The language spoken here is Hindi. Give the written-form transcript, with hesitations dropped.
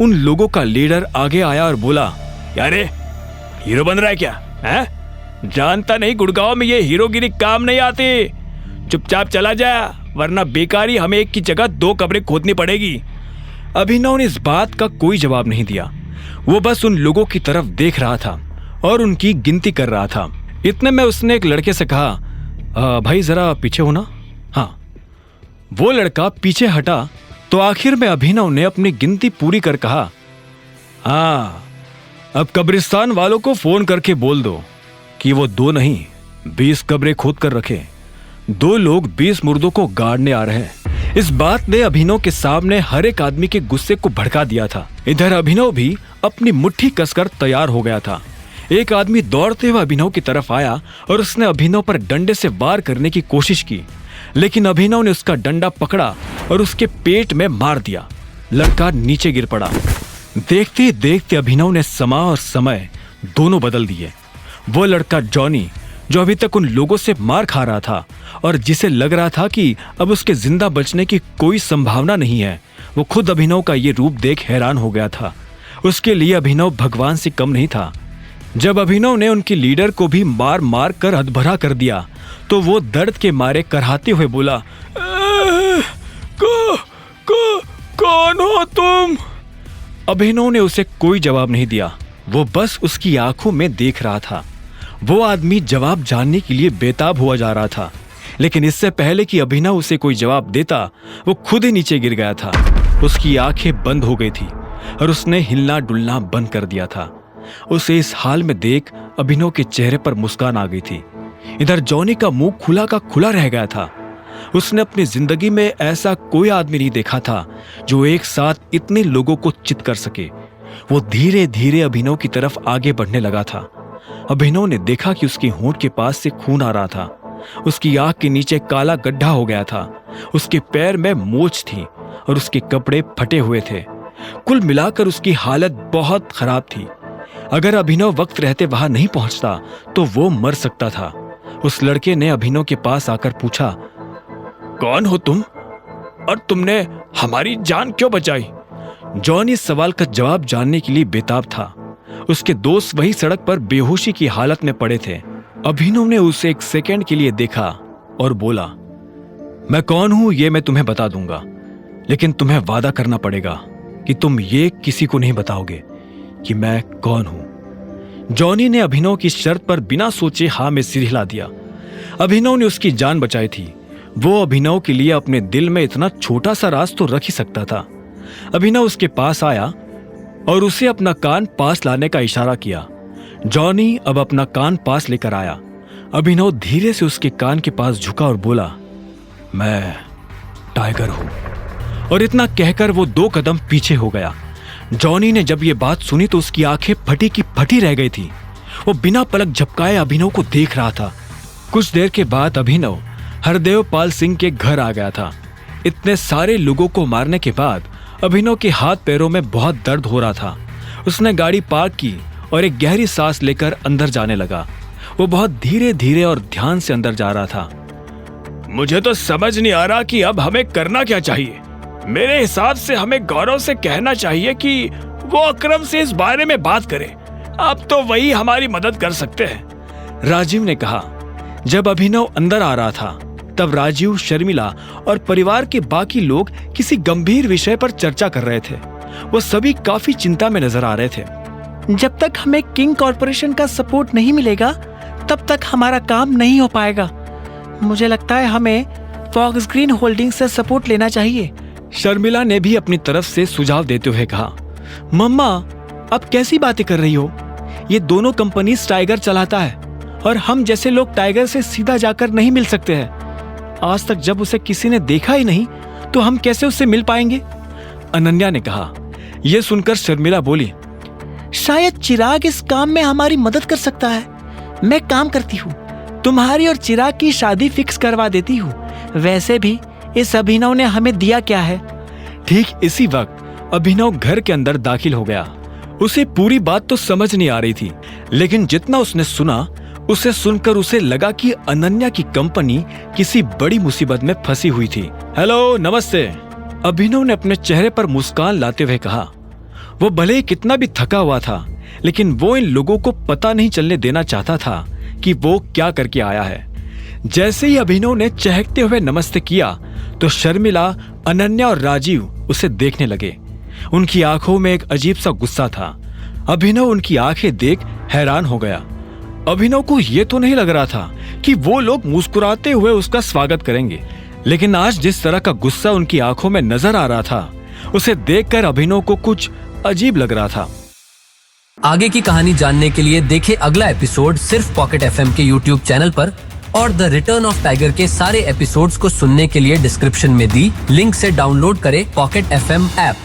उन लोगों का लीडर आगे आया और बोला, यारे हीरो बन रहा है क्या? है जानता नहीं गुड़गांव में ये हीरोगिरी काम नहीं आती। चुपचाप चला जा, वरना बेकारी हमें एक की जगह 2 कब्रें खोदनी पड़ेगी। अभिनव ने इस बात का कोई जवाब नहीं दिया। वो बस उन लोगों की तरफ देख रहा था और उनकी गिनती कर रहा था। इतने में उसने एक लड़के से कहा, भाई जरा पीछे हो ना। हाँ, वो लड़का पीछे हटा तो आखिर में अभिनव ने अपनी गिनती पूरी कर कहा, हाँ अब कब्रिस्तान वालों को फोन करके बोल दो कि वो 2 नहीं 20 कब्रें खोद कर रखे। 2 लोग 20 मुर्दों को गाड़ने आ रहे हैं। इस बात ने अभिनव के सामने हर एक आदमी के गुस्से को भड़का दिया था। इधर अभिनव भी अपनी मुट्ठी कसकर तैयार हो गया था। एक आदमी दौड़ते हुए अभिनव की तरफ आया और उसने अभिनव पर डंडे से वार करने की कोशिश की, लेकिन अभिनव ने उसका डंडा पकड़ा और उसके पेट में मार दिया। लड़का नीचे गिर पड़ा। देखते ही देखते अभिनव ने समा और समय दोनों बदल दिए। वो लड़का जॉनी, जो अभी तक उन लोगों से मार खा रहा था और जिसे लग रहा था कि अब उसके जिंदा बचने की कोई संभावना नहीं है, वो खुद अभिनव का ये रूप देख हैरान हो गया था। उसके लिए अभिनव भगवान से कम नहीं था। जब अभिनव ने उनकी लीडर को भी मार मार कर हदभरा कर दिया तो वो दर्द के मारे कराहते हुए बोला, कौन हो तुम? अभिनव ने उसे कोई जवाब नहीं दिया। वो बस उसकी आंखों में देख रहा था। वो आदमी जवाब जानने के लिए बेताब हुआ जा रहा था, लेकिन इससे पहले कि अभिनव उसे कोई जवाब देता, वो खुद ही नीचे गिर गया था। उसकी आंखें बंद हो गई थी और उसने हिलना डुलना बंद कर दिया था। उसे इस हाल में देख अभिनव के चेहरे पर मुस्कान आ गई थी। इधर जॉनी का मुंह खुला का खुला रह गया था। उसने अपनी जिंदगी में ऐसा कोई आदमी नहीं देखा था जो एक साथ इतने लोगों को चित कर सके। वो धीरे धीरे अभिनव की तरफ आगे बढ़ने लगा था। अभिनव ने देखा कि उसके होंठ के पास से खून आ रहा था। उसकी आंख के नीचे काला गड्ढा हो गया था। उसके पैर में मोच थी और उसके कपड़े फटे हुए थे। कुल मिलाकर उसकी हालत बहुत खराब थी। अगर अभिनव वक्त रहते वहां नहीं पहुंचता तो वो मर सकता था। उस लड़के ने अभिनव के पास आकर पूछा, कौन हो तुम और तुमने हमारी जान क्यों बचाई? जॉनी इस सवाल का जवाब जानने के लिए बेताब था। उसके दोस्त वही सड़क पर बेहोशी की हालत में पड़े थे। अभिनव ने उसे एक सेकंड के लिए देखा और बोला, मैं कौन हूं ये मैं तुम्हें बता दूंगा, लेकिन तुम्हें वादा करना पड़ेगा कि तुम ये किसी को नहीं बताओगे कि मैं कौन हूं। जॉनी ने अभिनव की शर्त पर बिना सोचे हाँ में सिर हिला दिया। अभिनव ने उसकी जान बचाई थी। वो अभिनव के लिए अपने दिल में इतना छोटा सा राज तो रख ही सकता था। अभिनव उसके पास आया और उसे अपना कान पास लाने का इशारा किया। जॉनी अब अपना कान पास लेकर आया। अभिनव धीरे से उसके कान के पास झुका और बोला, मैं टाइगर हूं। और इतना कहकर वो 2 कदम पीछे हो गया। जॉनी ने जब ये बात सुनी तो उसकी आंखें फटी की फटी रह गई थी। वो बिना पलक झपकाए अभिनव को देख रहा था। कुछ देर के बाद अभिनव हरदेव पाल सिंह के घर आ गया था। इतने सारे लोगों को मारने के बाद अभिनव के हाथ पैरों में बहुत दर्द हो रहा था। उसने गाड़ी पार्क की और एक गहरी सांस लेकर अंदर जाने लगा। वो बहुत धीरे धीरे और ध्यान से अंदर जा रहा था। मुझे तो समझ नहीं आ रहा कि अब हमें करना क्या चाहिए। मेरे हिसाब से हमें गौरव से कहना चाहिए कि वो अकरम से इस बारे में बात करे। अब तो वही हमारी मदद कर सकते हैं, राजीव ने कहा। जब अभिनव अंदर आ रहा था तब राजीव, शर्मिला और परिवार के बाकी लोग किसी गंभीर विषय पर चर्चा कर रहे थे। वो सभी काफी चिंता में नजर आ रहे थे। जब तक हमें किंग कॉर्पोरेशन का सपोर्ट नहीं मिलेगा तब तक हमारा काम नहीं हो पाएगा। मुझे लगता है हमें फॉक्स ग्रीन होल्डिंग से सपोर्ट लेना चाहिए। शर्मिला ने भी अपनी तरफ से सुझाव देते हुए कहा, मम्मा आप कैसी बातें कर रही हो? ये दोनों कंपनी टाइगर चलाता है और हम जैसे लोग टाइगर से सीधा जाकर नहीं मिल सकते हैं। आज तक जब उसे किसी ने देखा ही नहीं तो हम कैसे उससे मिल पाएंगे? अनन्या ने कहा। यह सुनकर शर्मिला बोली, शायद चिराग इस काम में हमारी मदद कर सकता है। मैं काम करती हूँ, तुम्हारी और चिराग की शादी फिक्स करवा देती हूँ। वैसे भी इस अभिनव ने हमें दिया क्या है? ठीक इसी वक्त अभिनव घर के अंदर दाखिल हो गया। उसे पूरी बात तो समझ नहीं आ रही थी, लेकिन जितना उसने सुना उसे सुनकर उसे लगा कि अनन्या की कंपनी किसी बड़ी मुसीबत में फंसी हुई थी। हेलो, नमस्ते, अभिनव ने अपने चेहरे पर मुस्कान लाते हुए कहा। वो भले ही कितना भी थका हुआ था, लेकिन वो इन लोगों को पता नहीं चलने देना चाहता था कि वो क्या करके आया है। जैसे ही अभिनव ने चहकते हुए नमस्ते किया तो शर्मिला, अनन्या और राजीव उसे देखने लगे। उनकी आंखों में एक अजीब सा गुस्सा था। अभिनव उनकी आंखें देख हैरान हो गया। अभिनव को यह तो नहीं लग रहा था कि वो लोग मुस्कुराते हुए उसका स्वागत करेंगे, लेकिन आज जिस तरह का गुस्सा उनकी आंखों में नजर आ रहा था, उसे देखकर अभिनव को कुछ अजीब लग रहा था। आगे की कहानी जानने के लिए देखें अगला एपिसोड सिर्फ पॉकेट एफएम के यूट्यूब चैनल पर, और द रिटर्न ऑफ टाइगर के सारे एपिसोड्स को सुनने के लिए डिस्क्रिप्शन में दी लिंक से डाउनलोड करें पॉकेट एफएम ऐप।